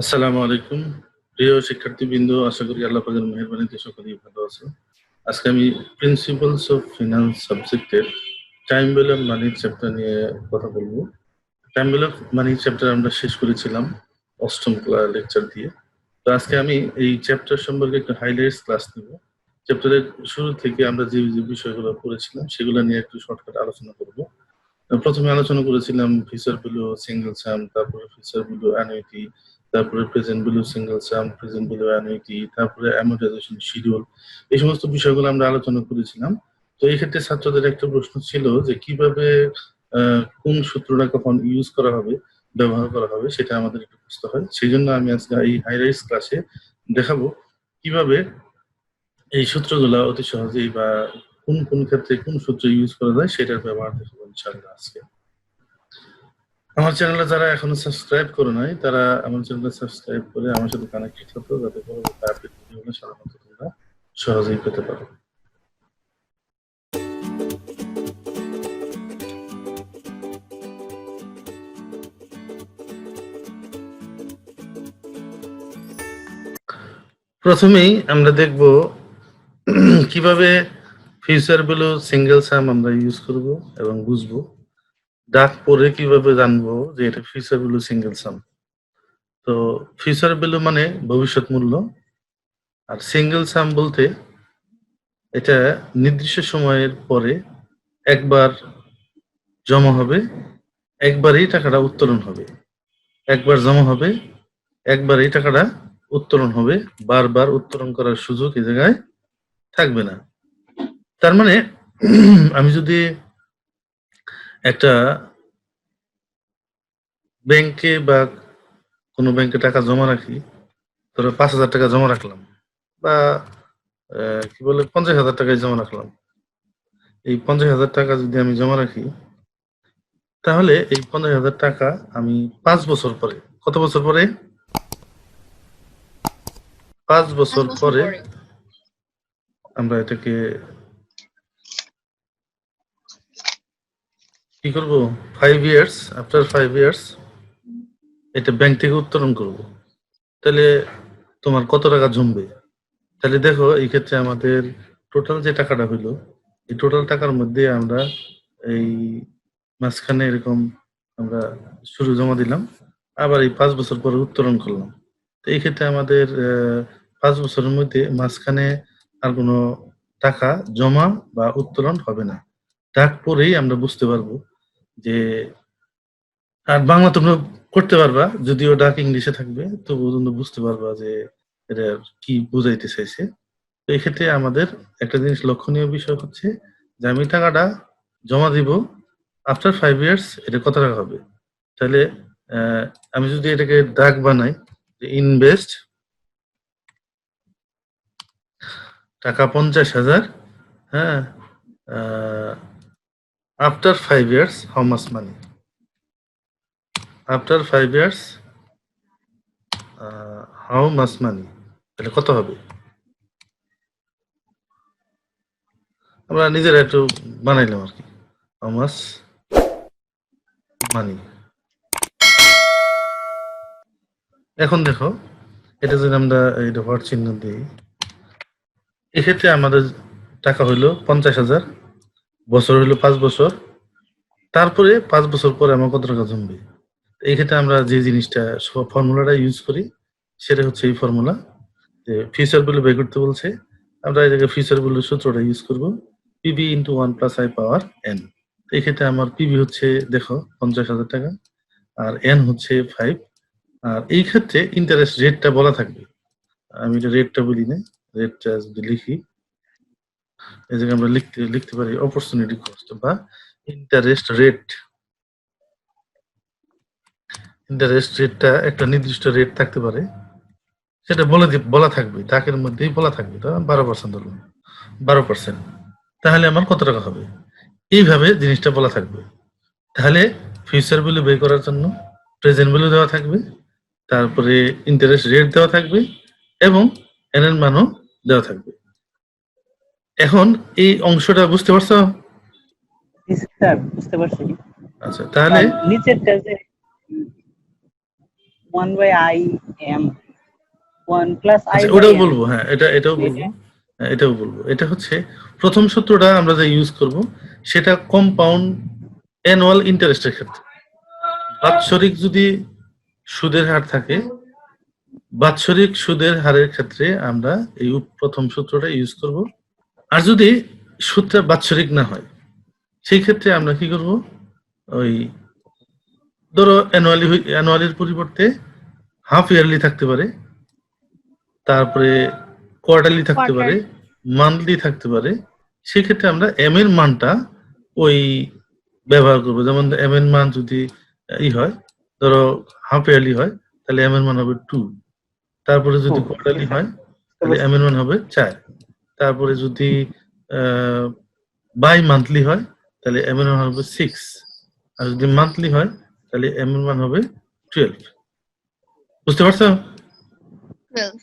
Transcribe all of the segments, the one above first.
আসসালামু আলাইকুম প্রিয় শিক্ষার্থীবৃন্দ, আশা করি আল্লাহ পাকের মেহেরবানিতে সকলেই ভালো আছে। আজকে আমি প্রিন্সিপালস অফ ফিনান্স সাবজেক্টের time value of money chapter নিয়ে কথা বলবো। Time value of money chapter আমরা শেষ করেছিলাম অষ্টম লেকচার দিয়ে। তো আজকে আমি এই চ্যাপ্টার সম্পর্কে একটু হাইলাইটস ক্লাস নেব। চ্যাপ্টারের শুরু থেকে আমরা যে যে বিষয়গুলো পড়েছিলাম সেগুলো নিয়ে একটু শর্টকাট আলোচনা করব। প্রথমে আলোচনা করেছিলাম ফিচার ভ্যালু সিঙ্গেল সাম, তারপরে ফিচার ভ্যালু অ্যানুইটি, তারপরে প্রেজেন্ট ভ্যালু সিঙ্গেল সাম, প্রেজেন্ট ভ্যালু অ্যানুইটি, তারপরে অ্যামোর্টাইজেশন শিডিউল। এই সমস্ত বিষয়গুলো আমরা আলোচনা করেছিলাম। তো এই ক্ষেত্রে ছাত্রদের একটা প্রশ্ন ছিল যে কিভাবে কোন সূত্রটা কখন ইউজ করা হবে, ব্যবহার করা হবে, সেটা আমাদের একটু বুঝতে হয়। সেই জন্য আমি আজকে এই হাইলাইটস ক্লাসে দেখাবো কিভাবে এই সূত্রগুলো অতি সহজেই বা কোন কোন ক্ষেত্রে কোন সূত্র ইউজ করা যায় সেটার ব্যবহার দেখাবো ইনশাআল্লাহ আজকে। আমার চ্যানেলে যারা এখনো সাবস্ক্রাইব করে নাই তারা আমার চ্যানেলে সাবস্ক্রাইব করে আমার সাথে কানেক্টেড থাকো, যাতে পরবর্তী আপডেট ভিডিওগুলো সাধারণত তোমরা সহজেই পেতে পারো। প্রথমেই আমরা দেখব কিভাবে ফিউচার ভ্যালু সিঙ্গেল সাম আমরা ইউজ করব এবং বুঝবো। ডাক পরে কিভাবে জানবো যে এটা ফিউচার ভ্যালু সিঙ্গেল সাম। তো ফিউচার ভ্যালু মানে ভবিষ্যৎ মূল্য, আর সিঙ্গেল সাম বলতে এটা নির্দিষ্ট সময়ের পরে একবার জমা হবে, একবারই টাকাটা উত্তোলন হবে। একবার জমা হবে, একবারই টাকাটা উত্তোলন হবে, বারবার উত্তোলন করার সুযোগ এই জায়গায় থাকবে না। তার মানে আমি যদি একটা ব্যাংকে বা কোনো ব্যাংকে টাকা জমা রাখি, ধরো 5,000 টাকা জমা রাখলাম, বা কি বলে 50,000 টাকায় জমা রাখলাম। এই 50,000 টাকা যদি আমি জমা রাখি, তাহলে এই 50,000 টাকা আমি 5 বছর পরে, কত বছর পরে? 5 বছর পরে আমরা এটাকে কি করব, 5 ইয়ার্স, আফটার 5 ইয়ার্স এটা ব্যাংক থেকে উত্তোলন করব। তাহলে তোমার কত টাকা জমবে? তাহলে দেখো এই ক্ষেত্রে আমাদের টোটাল যে টাকাটা হইলো, এই টোটাল টাকার মধ্যে আমরা এই মাঝখানে এরকম আমরা শুরু জমা দিলাম, আবার এই 5 বছর পরে উত্তোলন করলাম। তো এই ক্ষেত্রে আমাদের 5 বছরের মধ্যে মাঝখানে আর কোনো টাকা জমা বা উত্তোলন হবে না। ডাক পরেই আমরা বুঝতে পারবো যে, আর বাংলা তোমরা করতে পারবা, যদিও ডাক ইংলিশে থাকবে, তবুও তোমরা বুঝতে পারবা যে এটা কি বুঝাইতে চাইছে। তো এই ক্ষেত্রে আমাদের একটা জিনিস লক্ষণীয় বিষয় হচ্ছে যে আমি টাকাটা জমা দিব, আফটার 5 ইয়ার্স এটা কত টাকা হবে। তাহলে আমি যদি এটাকে ডাক বানাই, ইনভেস্ট টাকা 50,000, হ্যাঁ, after 5 years how much money, after 5 years how much money, তাহলে কত হবে? আমরা নিজেরা একটু বানাইলাম আর কি, হাউ মাচ মানি। এখন দেখো এটা যদি আমরা এটা হওয়ার চিহ্ন দিই, এক্ষেত্রে আমাদের টাকা হইলো 50,000, বছর হইলো 5 বছর, তারপরে 5 বছর পরে আমার কত টাকা জমবে। এই ক্ষেত্রে আমরা যে জিনিসটা ফর্মুলাটা ইউজ করি সেটা হচ্ছে এই ফর্মুলা, যে ফিউচার ভ্যালু বের করতে বলছে, আমরা এই জায়গায় ফিউচার ভ্যালু সূত্রটা ইউজ করব, PB into 1 plus i power N. এই ক্ষেত্রে আমার পিবি হচ্ছে দেখো 50,000 টাকা, আর এন হচ্ছে 5। আর এই ক্ষেত্রে ইন্টারেস্ট রেটটা বলা থাকবে, আমি এটা রেটটা বলি না, রেটটা যদি লিখি এই জায়গায় আমরা লিখতে পারি অপরচুনিটি কস্ট বা ইন্টারেস্ট রেট। ইন্টারেস্ট রেটটা একটা নির্দিষ্ট রেট থাকতে পারে, সেটা বলা থাকবে, ডাকের মধ্যেই বলা থাকবে। 12% হলো 12%, তাহলে আমার কত টাকা হবে, এইভাবে জিনিসটা বলা থাকবে। তাহলে ফিউচার ভ্যালু বের করার জন্য প্রেজেন্ট ভ্যালু দেওয়া থাকবে, তারপরে ইন্টারেস্ট রেট দেওয়া থাকবে, এবং এন এর মানও দেওয়া থাকবে। এখন এই অংশটা বুঝতে পারছো? স্যার বুঝতে পারছি। আচ্ছা, তাহলে নিচেরটা যে 1 by I m 1 plus I আচ্ছা by ওটাও m বলবো, হ্যাঁ এটাও বলবো, হ্যাঁ এটাও বলবো। এটা হচ্ছে প্রথম সূত্রটা আমরা যে ইউজ করব সেটা কম্পাউন্ড অ্যানুয়াল ইন্টারেস্টের ক্ষেত্রে। বাৎসরিক যদি সুদের হার থাকে, বাৎসরিক সুদের হারের ক্ষেত্রে আমরা এই প্রথম সূত্রটা ইউজ করব। আর যদি সুদটা বাৎসরিক না হয় সেই ক্ষেত্রে আমরা কি করব, ওই ধরো অ্যানুয়ালির পরিবর্তে হাফ ইয়ারলি থাকতে পারে, তারপরে কোয়ার্টারলি থাকতে পারে, মান্থলি থাকতে পারে। সেক্ষেত্রে আমরা এম এর মানটা ওই ব্যবহার করবো। যেমন এম এর মান যদি হয়, ধরো হাফ ইয়ারলি হয়, তাহলে এম এর মান হবে 2। তারপরে যদি কোয়ার্টারলি হয় তাহলে এম এর মান হবে 4। তারপরে যদি বাই মান্থলি হয় তাহলে এম এর মান হবে 6। আর যদি মান্থলি হয় তাহলে এম এর মান হবে 12। বুঝতে পারছো? 12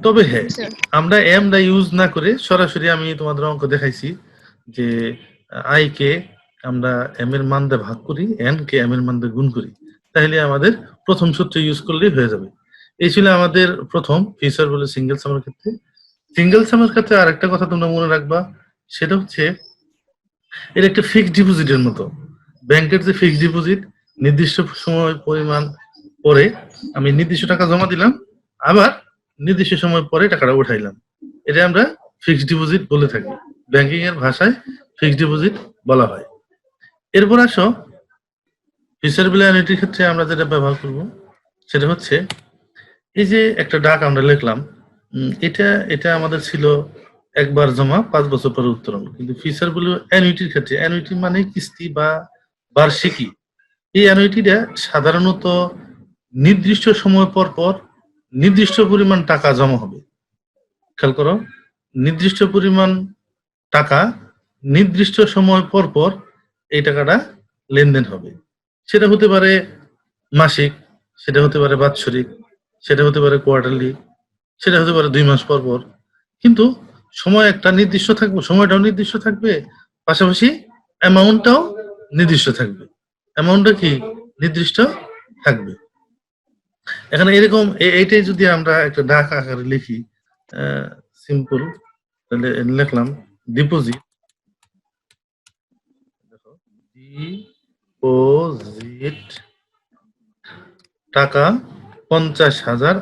তবে হ্যাঁ, স্যার। আমরা এম দা ইউজ না করে সরাসরি আমি তোমাদের অঙ্ক দেখাইছি যে আই কে আমরা এম এর মান দিয়ে ভাগ করি, এন কে এম এর মান দিয়ে গুণ করি, তাহলে আমাদের প্রথম সূত্র ইউজ করলেই হয়ে যাবে। এই ছিল আমাদের প্রথম ফিচার বলে সিঙ্গেল সামের ক্ষেত্রে। সিঙ্গেল সামের ক্ষেত্রে আরেকটা কথা তোমরা মনে রাখবা, সেটা হচ্ছে এটা একটা ফিক্সড ডিপোজিটের মতো। ব্যাংকের যে ফিক্সড ডিপোজিট, নির্দিষ্ট সময় পরিমাণ পরে আমি নির্দিষ্ট টাকা জমা দিলাম, আবার নির্দিষ্ট সময় পরে টাকাটা উঠাইলাম, এটা আমরা ফিক্সড ডিপোজিট বলে থাকি। ব্যাংকিং এর ভাষায় ফিক্সড ডিপোজিট বলা হয়। এরপর আসো ফিচারেবল অ্যানুইটির ক্ষেত্রে আমরা যেটা ব্যবহার করব সেটা হচ্ছে এই যে একটা ডাক আমরা লিখলাম, এটা আমাদের ছিল একবার জমা 5 বছর পরে উত্তোলন। কিন্তু ফিচারেবল অ্যানুইটির ক্ষেত্রে, অ্যানুইটি মানে কিস্তি বা বার্ষিকী, এই অ্যানুইটিটা সাধারণত নির্দিষ্ট সময় পর পর নির্দিষ্ট পরিমাণ টাকা জমা হবে। খেয়াল করো, নির্দিষ্ট পরিমাণ টাকা নির্দিষ্ট সময় পর পর এই টাকাটা লেনদেন হবে। সেটা হতে পারে মাসিক, সেটা হতে পারে বাৎসরিক, সেটা হতে পারে কোয়ার্টারলি, সেটা হতে পারে 2 মাস পর পর। কিন্তু সময় একটা নির্দিষ্ট থাকবে, সময়টাও নির্দিষ্ট থাকবে, পাশাপাশি অ্যামাউন্টটাও নির্দিষ্ট থাকবে। অ্যামাউন্টটা কি নির্দিষ্ট থাকবে। এখানে এরকম এইটাই যদি আমরা একটা ডাক আকারে লিখি, সিম্পল, তাহলে লিখলাম ডিপোজিট, ডিপোজিট টাকা 50,000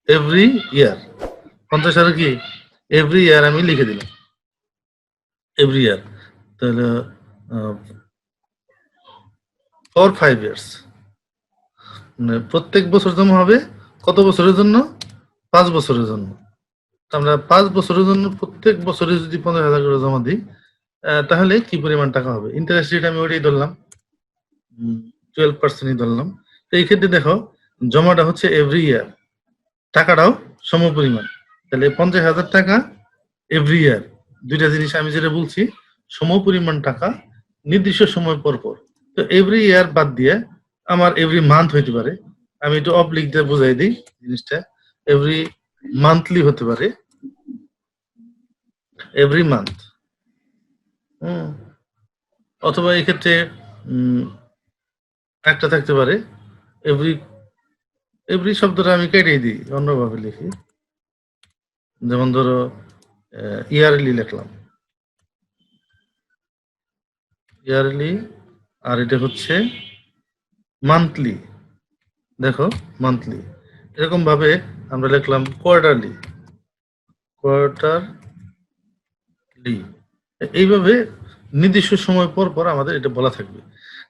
এভরি ইয়ার। 50,000 কি এভরি ইয়ার আমি লিখে দিলাম, এভরি ইয়ার। তাহলে ফর 5 ইয়ার্স, মানে প্রত্যেক বছর জমা হবে কত বছরের জন্য? 5 বছরের জন্য। আমরা 5 বছরের জন্য প্রত্যেক বছরে যদি 50,000 করে জমা দিই, তাহলে কি পরিমাণ টাকা হবে? ইন্টারেস্ট রেট আমি ওইটাই ধরলাম, 12%ই ধরলাম। তো এই ক্ষেত্রে দেখো জমাটা হচ্ছে এভরি ইয়ার, টাকাটাও সম পরিমাণ। তাহলে 50,000 টাকা এভরি ইয়ার, দুইটা জিনিস আমি যেটা বলছি, সম পরিমাণ টাকা নির্দিষ্ট সময় পর পর। তো এভরি ইয়ার বাদ দিয়ে আমার এভরি মান্থ হইতে পারে। আমি একটু অবলিক দিয়ে বোঝাই দিই জিনিসটা। এভরি মান্থলি হতে পারে, এভরি মান্থ, অথবা এই ক্ষেত্রে একটা থাকতে পারে এভরি, এভরি শব্দটা আমি কেটে দিই, অন্যভাবে লিখি। যেমন ধরো ইয়ারলি লিখলাম, ইয়ারলি, আর এটা হচ্ছে মান্থলি, দেখো মান্থলি। এরকম ভাবে আমরা লিখলাম কোয়ার্টারলি, কোয়ার্টারলি। এইভাবে নির্দিষ্ট সময় পর পর আমাদের এটা বলা থাকবে।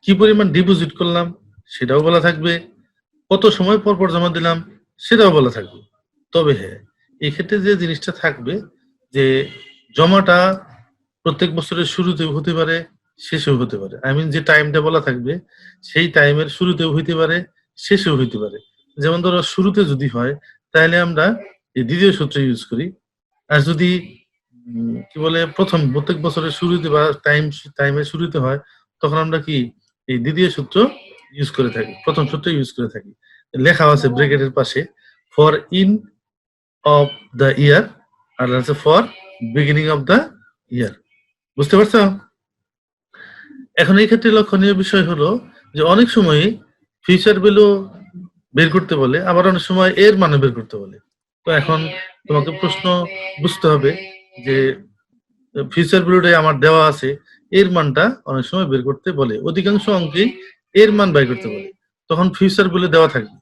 কি পরিমাণ ডিপোজিট করলাম সেটাও বলা থাকবে, কত সময় পর পর জমা দিলাম সেটাও বলা থাকবে। তবে হ্যাঁ, এই ক্ষেত্রে যে জিনিসটা থাকবে যে জমাটা প্রত্যেক বছরের শুরুতেও হতে পারে, শেষেও হতে পারে। আই মিন যে টাইমটা বলা থাকবে সেই টাইমের শুরুতেও হইতে পারে, শেষেও হইতে পারে। যেমন ধরো শুরুতে যদি হয় তাহলে আমরা এই দ্বিতীয় সূত্র ইউজ করি। আর যদি কি বলে প্রত্যেক বছরের শুরুতে বা টাইমের শুরুতে হয়, তখন আমরা কি এই দ্বিতীয় সূত্র ইউজ করে থাকি, প্রথম সূত্র ইউজ করে থাকি। লেখা আছে ব্র্যাকেটের পাশে for end of the year, আর আছে for beginning of the year. বুঝতে পারছো? এখন এই ক্ষেত্রে লক্ষণীয় বিষয় হলো যে অনেক সময় ফিউচার ভ্যালু বের করতে বলে, আবার অনেক সময় এর মানে বের করতে বলে। তো এখন তোমাকে প্রশ্ন বুঝতে হবে যে ফিউচার ভ্যালুটাই আমার দেওয়া আছে, এর মানটা অনেক সময় বের করতে বলে। অধিকাংশ অঙ্কেই এর মান বের করতে বলে, তখন ফিউচার ভ্যালু দেওয়া থাকবে।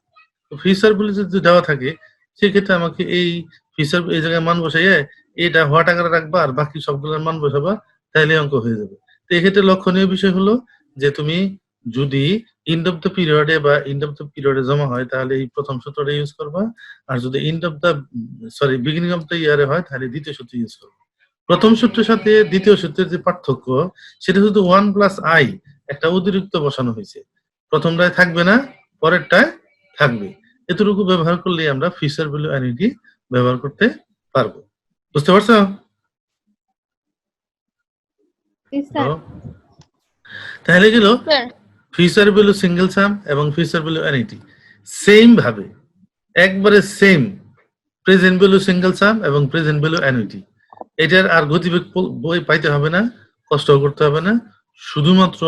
তো ফিউচার ভ্যালু যদি দেওয়া থাকে সেক্ষেত্রে আমাকে এই ফিউচার এই জায়গায় মান বসাইয়ে এটা হওয়া টাকাটা রাখবা আর বাকি সবগুলোর মান বসাবা, তাহলে অঙ্ক হয়ে যাবে। তো এক্ষেত্রে লক্ষণীয় বিষয় হলো যে তুমি যদি এন্ড অফ দ্য পিরিয়ডে বা এন্ড অফ দ্য পিরিয়ডে জমা হয় তাহলে এই প্রথম সূত্রটা ইউজ করবা, আর যদি end of the beginning of the ইয়ারে হয় তাহলে দ্বিতীয় সূত্র ইউজ করবা। প্রথম সূত্রের সাথে দ্বিতীয় সূত্রের যে পার্থক্য সেটা শুধু 1+i একটা অতিরিক্ত বসানো হয়েছে, প্রথমটায় থাকবে না, পরেরটায় থাকবে। এতটুকু ব্যবহার করলে আমরা ফিউচার ভ্যালু অ্যানুইটি ব্যবহার করতে পারবো। বুঝতে পারছো? Yes, sir. তাহলে গেল Sir. ফিউচার ভ্যালু সিঙ্গেল সাম এবং ফিউচার ভ্যালু অ্যানুইটি সেম ভাবে একবারে সেম প্রেজেন্ট ভ্যালু সিঙ্গেল সাম এবং প্রেজেন্ট ভ্যালু অ্যানুইটি। এটার আর গতিবেগ বই পাইতে হবে না, কষ্ট করতে হবে না, শুধুমাত্র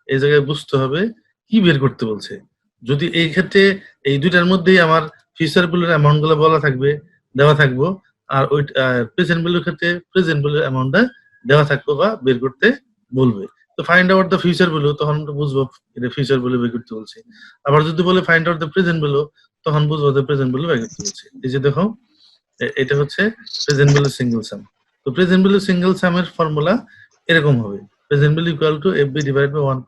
এই জায়গায় বুঝতে হবে কি বের করতে বলছে। যদি এই ক্ষেত্রে এই দুইটার মধ্যেই আমার ফিউচার ভ্যালুর অ্যামাউন্ট গুলো বলা থাকবে, দেওয়া থাকবো, আর ওই প্রেজেন্ট ভ্যালুর ক্ষেত্রে প্রেজেন্ট ভ্যালুর অ্যামাউন্টটা দেওয়া থাকবো বা বের করতে বলবে। তো find out the future value, তখন আমরা বুঝবো এটা ফিউচার ভ্যালু বের করতে বলছে। আবার যদি বলে find out the present value, তখন বুঝবো যে প্রেজেন্ট ভ্যালু বের করতে বলছে। এই যে দেখো এটা হচ্ছে প্রেজেন্ট ভ্যালু সিঙ্গেল সাম। তো প্রেজেন্ট ভ্যালু সিঙ্গেল সামের ফর্মুলা এরকম হবে, present value equal to FB divide by 1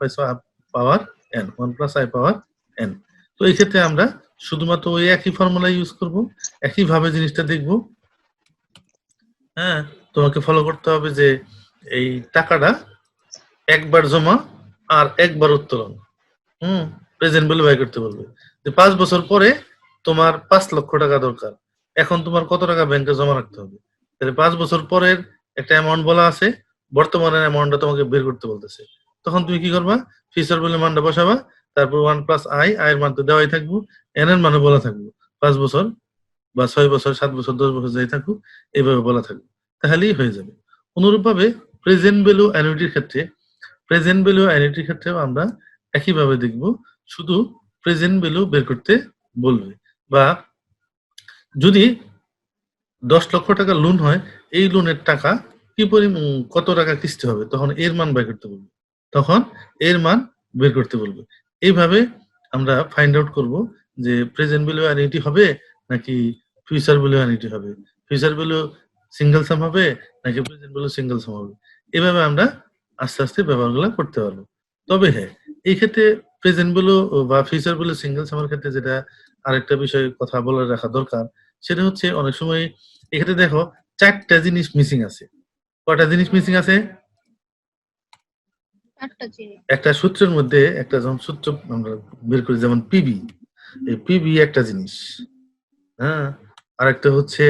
power n, 1+i power n। তো এই ক্ষেত্রে আমরা শুধুমাত্র ওই একই ফর্মুলা ইউজ করব, একই ভাবে জিনিসটা দেখব। হ্যাঁ, তোমাকে ফলো করতে হবে যে এই টাকাটা একবার জমা আর একবার উত্তোলন। প্রেজেন্ট ভ্যালু বের করতে বলবে যে 5 বছর পরে তোমার 5 লক্ষ টাকা দরকার, এখন তোমার কত টাকা ব্যাংকে জমা রাখতে হবে। তাহলে 5 বছর পরের একটা অ্যামাউন্ট বলা আছে, বর্তমানের অ্যামাউন্টটা তোমাকে বের করতে বলতেছে। তখন তুমি কি করবা, ফিউচার ভ্যালু মানটা বসাবা, তারপর 1+i, এর মান তো দেওয়াই থাকবো, n এর মানও বলা থাকবো, 5 বছর বা 6 বছর 7 বছর 10 বছর যাই থাকুক এইভাবে বলা থাকবে, তাহলেই হয়ে যাবে। অনুরূপভাবে প্রেজেন্ট ভ্যালু অ্যানুইটির ক্ষেত্রেও আমরা একইভাবে দেখব, শুধু প্রেজেন্ট ভ্যালু বের করতে বলবে। বা যদি 10 লক্ষ টাকা লোন হয়, এই লোনের টাকা কি কত টাকা কিস্তি হবে, তখন এর মান বের করতে বলবে, তখন এর মান বের করতে বলবে। এইভাবে আমরা ফাইন্ড আউট করব যে প্রেজেন্ট ভ্যালু অ্যানুইটি হবে নাকি ফিউচার ভ্যালু অ্যানুইটি হবে, ফিউচার ভ্যালু সিঙ্গেল সাম হবে নাকি প্রেজেন্ট ভ্যালু সিঙ্গেল সাম হবে। এভাবে আমরা আস্তে আস্তে ব্যবহারগুলো করতে পারবো। তবে হ্যাঁ, এই ক্ষেত্রে প্রেজেন্ট ভ্যালু বা ফিউচার ভ্যালু সিঙ্গেল সামের ক্ষেত্রে যেটা আরেকটা বিষয় কথা বলে রাখা দরকার, সেটা হচ্ছে অনেক সময় এক্ষেত্রে দেখো 4টা জিনিস মিসিং আছে। কয়টা জিনিস মিসিং আছে? একটা সূত্রের মধ্যে একটা যখন সূত্র আমরা বের করি, যেমন পিবি, এই পিবি একটা জিনিস, হ্যাঁ, আরেকটা হচ্ছে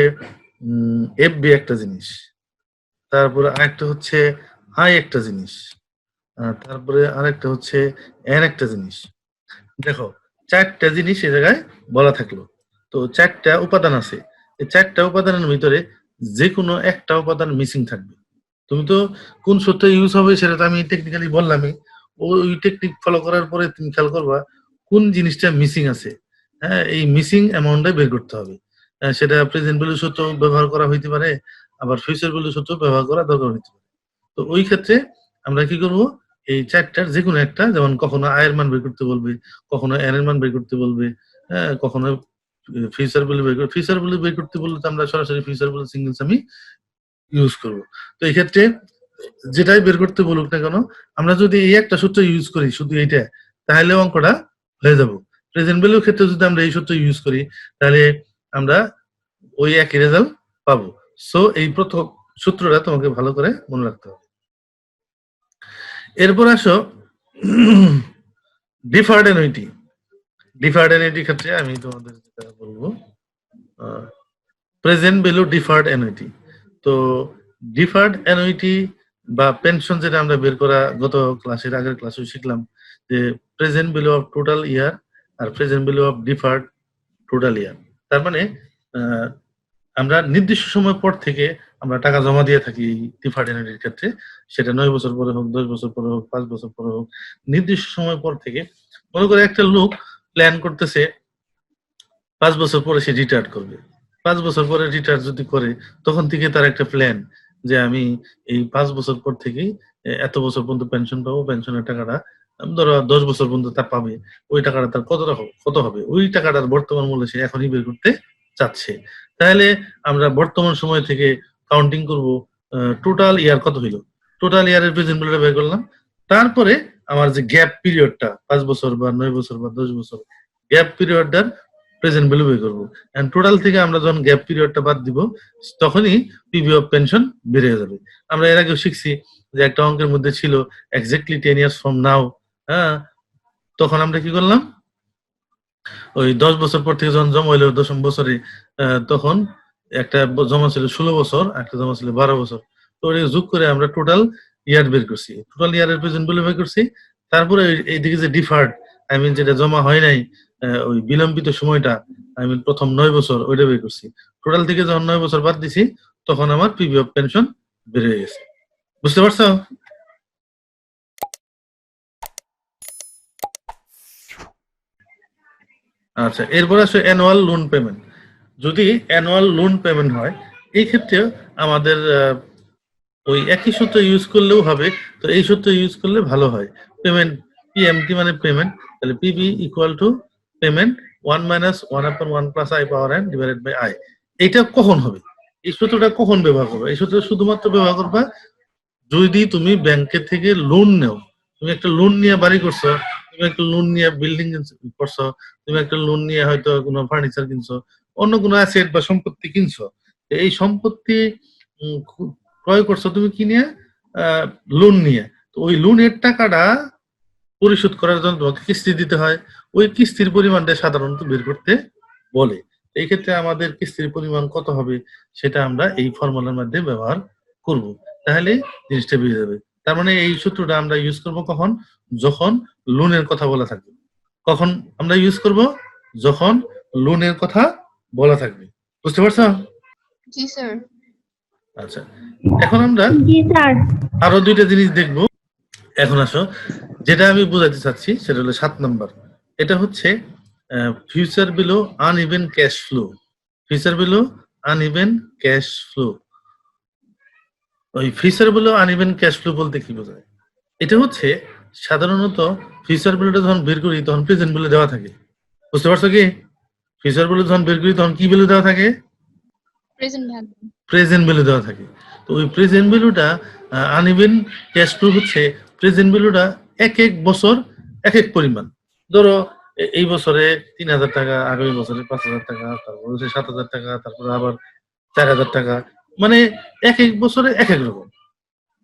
এফবি একটা জিনিস, তারপরে আরেকটা হচ্ছে আই একটা জিনিস, তারপরে আরেকটা হচ্ছে এন একটা জিনিস। দেখো 4টা জিনিস এই জায়গায় বলা থাকলো, তো 4টা উপাদান আছে, এই 4টা উপাদানের ভিতরে যে কোনো একটা উপাদান মিসিং থাকবে। তুমি তো কোন সূত্র ইউজ হবে সেটা তো আমি টেকনিক্যালি বললামই, ওই টেকনিক ফলো করার পরে তুমি খেয়াল করবা কোন জিনিসটা মিসিং আছে। হ্যাঁ, এই মিসিং অ্যামাউন্টটা বের করতে হবে। সেটা প্রেজেন্ট ভ্যালু সূত্র ব্যবহার করা হইতে পারে, আবার ফিউচার ভ্যালু সূত্র ব্যবহার করা দরকার হইতে পারে। তো ওই ক্ষেত্রে আমরা কি করব, এই 4টার যে কোনো একটা, যেমন কখনো আয়ের মান বের করতে বলবে, কখনো এন এর মান বের করতে বলবে, হ্যাঁ, কখনো ফিউচার ভ্যালু বের করতে বললে তো আমরা সরাসরি ফিউচার ভ্যালু সিঙ্গেল সামই ইউজ করব। তো এই ক্ষেত্রে যেটাই বের করতে বলুক না কেন, আমরা যদি এই একটা সূত্র ইউজ করি শুধু এইটা, তাহলে অঙ্কটা হয়ে যাব। প্রেজেন্ট ভ্যালুর ক্ষেত্রে যদি আমরা এই সূত্র ইউজ করি তাহলে আমরা ওই একই রেজাল্ট পাবো। সো এই প্রথম সূত্রটা তোমাকে ভালো করে মনে রাখতে হবে। এরপর আসো ডিফার্ড অ্যানুইটি। ডিফার্ড অ্যানুইটির ক্ষেত্রে আমি তোমাদের যেটা বলবো, প্রেজেন্ট ভ্যালু ডিফার্ড অ্যানুইটি। তো ডিফার্ড অ্যানুইটি বা পেনশন যেটা আমরা বের করা গত ক্লাসের আগের ক্লাসে শিখলাম, যে present value of total year আর present value of deferred total year. তার মানে আমরা নির্দিষ্ট সময় পর থেকে আমরা টাকা জমা দিয়ে থাকি এই ডিফার্ড অ্যানুইটির ক্ষেত্রে, সেটা 9 বছর পরে হোক, 10 বছর পরে হোক, 5 বছর পরে হোক, নির্দিষ্ট সময় পর থেকে। মনে করে একটা লোক প্ল্যান করতেছে 5 বছর পরে সে রিটায়ার করবে। 5 বছর পরে রিটায়ার যদি করে, তখন থেকে তার একটা প্ল্যান যে আমি এই 5 বছর পর থেকেই এত বছর পর্যন্ত পেনশন পাবো, পেনশনের টাকাটা ধরো 10 বছর পর্যন্ত তা পাবে, ওই টাকাটা তার কত হবে, ওই টাকাটার বর্তমান মূল্য সে এখনই বের করতে চাচ্ছে। তাহলে আমরা বর্তমান সময় থেকে কাউন্টিং করব, টোটাল ইয়ার কত হইলো, টোটাল ইয়ারের প্রেজেন্ট ভ্যালুটা বের করলাম। তারপরে আমার যে গ্যাপ পিরিয়ডটা 5 বছর বা 9 বছর বা 10 বছর, গ্যাপ পিরিয়ডটার প্রেজেন্ট ভ্যালু বের করবো। এন্ড টোটাল থেকে আমরা যখন গ্যাপ পিরিয়ডটা বাদ দিব, তখনই পিভি অফ পেনশন বেড়ে যাবে। আমরা এর আগেও শিখছি যে একটা অঙ্কের মধ্যে ছিল এক্স্যাক্টলি 10 ইয়ার্স ফ্রম নাও। হ্যাঁ, তখন আমরা কি করলাম, ওই 10 বছর পর থেকে যখন জমা হইলো 10ম বছরে, তখন একটা জমা ছিল 16 বছর, একটা জমা ছিল 12 বছর। তো ওটা যোগ করে আমরা টোটাল ইয়ার বের করছি, টোটাল ইয়ারের প্রেজেন্ট ভ্যালু বের করছি। তারপরে এইদিকে যে ডিফার্ড, আই মিন যেটা জমা হয় নাই, ওই বিলম্বিত সময়টা, আই মিন প্রথম 9 বছর, ওইটা বের করছি। টোটাল থেকে যখন 9 বছর বাদ দিছি, তখন আমার পিভি অফ পেনশন বের হয়ে গেছে। বুঝতে পারছো? আচ্ছা, এরপর আসে অ্যানুয়াল লোন পেমেন্ট। যদি অ্যানুয়াল লোন পেমেন্ট হয়, এই ক্ষেত্রে আমাদের ওই একই সূত্র ইউজ করলেও হবে, তো এই সূত্র ইউজ করলে ভালো হয়। পেমেন্ট, পিএমটি মানে পেমেন্ট, তাহলে PB equal to payment 1 minus 1/1 plus i power n divided by i. এটা কখন হবে, এই সূত্রটা কখন ব্যবহার করবে? এই সূত্র শুধুমাত্র ব্যবহার করবা যদি তুমি ব্যাংকের থেকে লোন নেও। তুমি একটা লোন নিয়ে বাড়ি করছো, তুমি একটা লোন নিয়ে বিল্ডিং করছো, তুমি একটা লোন নিয়ে হয়তো কোনো ফার্নিচার কিনছো, অন্য কোনো অ্যাসেট বা সম্পত্তি কিনছো। এই সম্পত্তি ক্রয় করছো তুমি কি নিয়ে, লোন নিয়ে। তো ওই লোনের টাকাটা পরিশোধ করার জন্য তোমাকে কিস্তি দিতে হয়। ওই কিস্তির পরিমাণটা সাধারণত বের করতে বলে। এই ক্ষেত্রে আমাদের কিস্তির পরিমাণ কত হবে সেটা আমরা এই ফর্মুলার মধ্যে ব্যবহার করব, তাহলে জিনিসটা বেরিয়ে যাবে। তার মানে এই সূত্রটা আমরা ইউজ করব কখন, যখন লোনের কথা বলা থাকবে। কখন আমরা ইউজ করব, যখন লোনের কথা বলা থাকবে। বুঝতে পারছো? জি স্যার। আচ্ছা, এখন আমরা জি স্যার। আরো দুইটা জিনিস দেখব। এখন আসো, যেটা আমি বোঝাতে চাচ্ছি সেটা হলো 7 নাম্বার। এটা হচ্ছে future value uneven cash flow. Future value uneven cash flow. ওই future value uneven cash flow বলতে কি বোঝায়? এটা হচ্ছে সাধারণত ফিউচার বিলটা যখন বের করি তখন প্রেজেন্ট বিলে দেওয়া থাকে। বুঝতে পারছো কি? ফিউচার বিলো যখন বের করি তখন কি বিলে দেওয়া থাকে? Present value. প্রেজেন্ট ভ্যালু দেওয়া থাকে। তো ওই প্রেজেন্ট ভ্যালুটা আনইভেন ক্যাশ ফ্লো হচ্ছে প্রেজেন্ট ভ্যালুটা এক এক বছর এক এক পরিমাণ। ধরো এই বছরে 3,000 টাকা, আগামী বছরে 5,000 টাকা, তারপর হচ্ছে 7,000 টাকা, তারপরে আবার 4,000 টাকা, মানে এক এক বছরে এক এক রকম।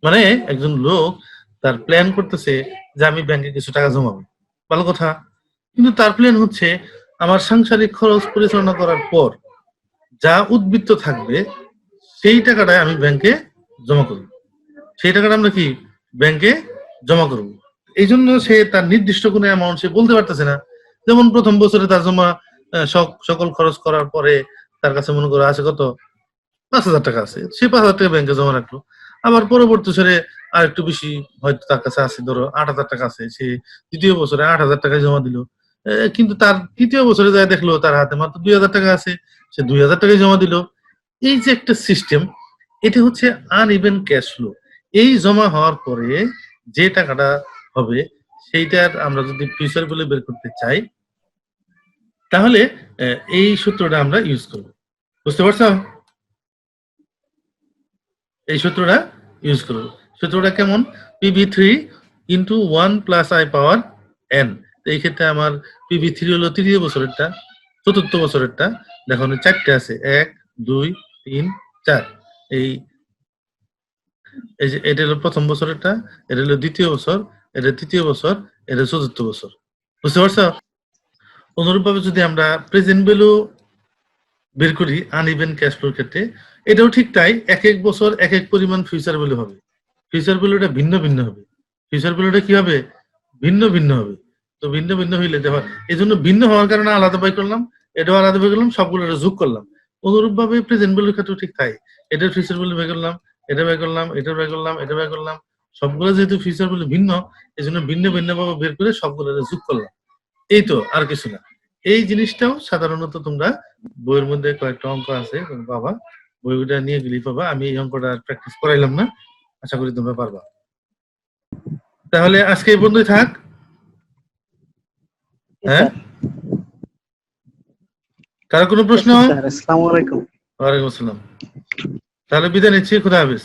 মানে একজন লোক তার প্ল্যান করতেছে যে আমি ব্যাংকে কিছু টাকা জমাবো, ভালো কথা। কিন্তু তার প্ল্যান হচ্ছে আমার সাংসারিক খরচ পরিচালনা করার পর যা উদ্বৃত্ত থাকবে সেই টাকাটা আমি ব্যাংকে জমা করব। সেই টাকাটা আমরা কি ব্যাংকে জমা করব। এই জন্য সে তার নির্দিষ্ট কোনো অ্যামাউন্ট সে বলতে পারতেছে না। যেমন প্রথম বছরে তার জমা সকল খরচ করার পরে তার কাছে মনে করো আছে কত, 5,000 টাকা আছে, সে 5,000 টাকা ব্যাংকে জমা রাখলো। আবার পরবর্তী বছরে আর একটু বেশি হয়তো তার কাছে আছে, ধরো 8,000 টাকা আছে, সে দ্বিতীয় বছরে 8,000 টাকা জমা দিল। কিন্তু তার তৃতীয় বছরে যায় দেখলো তার হাতে মাত্র 2,000 টাকা আছে, সে 2,000 টাকায় জমা দিল। এই যে একটা সিস্টেম, এটা হচ্ছে আনইভেন ক্যাশ ফ্লো। এই জমা হওয়ার পরে যে টাকাটা হবে সেইটার আমরা যদি ফিউচার বলে বের করতে চাই, তাহলে এই সূত্রটা আমরা ইউজ করব। বুঝতে পারছো? এই সূত্রটা ইউজ করব। সূত্রটা কেমন? PV3 into 1 plus i power N. এই ক্ষেত্রে আমার PV3 হলো তৃতীয় বছরেরটা, চতুর্থ বছরেরটা। দেখো 4টে আছে, 1 2 3 4। এই এই যে এটা হলো প্রথম বছরেরটা, এটা হলো দ্বিতীয় বছর, এটা তৃতীয় বছর, এটা চতুর্থ বছর। বুঝতে পারছো? অনুরূপভাবে যদি আমরা প্রেজেন্ট ভ্যালু বের করি আনইভেন ক্যাশ ফ্লোর ক্ষেত্রে, এটাও ঠিক তাই, এক এক বছর এক এক পরিমাণ ফিউচার ভ্যালু হবে। ফিউচার ভ্যালুটা ভিন্ন ভিন্ন হবে। ফিউচার ভ্যালুটা কি হবে? ভিন্ন ভিন্ন হবে। তো ভিন্ন ভিন্ন হইলে দেখো, এই জন্য ভিন্ন হওয়ার কারণে আলাদা বাই করলাম, এটাও আলাদা বাই করলাম, সবগুলো যোগ করলাম। অনুরূপ ভাবে প্রেজেন্ট ভ্যালুর ক্ষেত্রেও ঠিক তাই। এটার ফিউচার ভ্যালু বের করলাম, এটা বের করলাম, এটা বের করলাম, এটা বের করলাম, সবগুলো যেহেতু ফিউচার ভ্যালু ভিন্ন, এজন্য ভিন্ন ভিন্ন ভাবে বের করে সবগুলো যোগ করলাম। এই তো, আর কিছু না। এই জিনিসটাও সাধারণত তোমরা বইয়ের মধ্যে কয়েকটা অঙ্ক আছে তোমরা পাবা, বইটা নিয়ে গেলেই পাবা। আমি এই অঙ্কটা প্র্যাকটিস করাইলাম না, আশা করি তোমরা পারবা। তাহলে আজকে এই পর্যন্তই থাক। হ্যাঁ, কারো কোনো প্রশ্ন? স্যার আসসালামু আলাইকুম। ওয়ালাইকুম আসসালাম। তাহলে বিদায় নিচ্ছি, খুদা হাফেজ।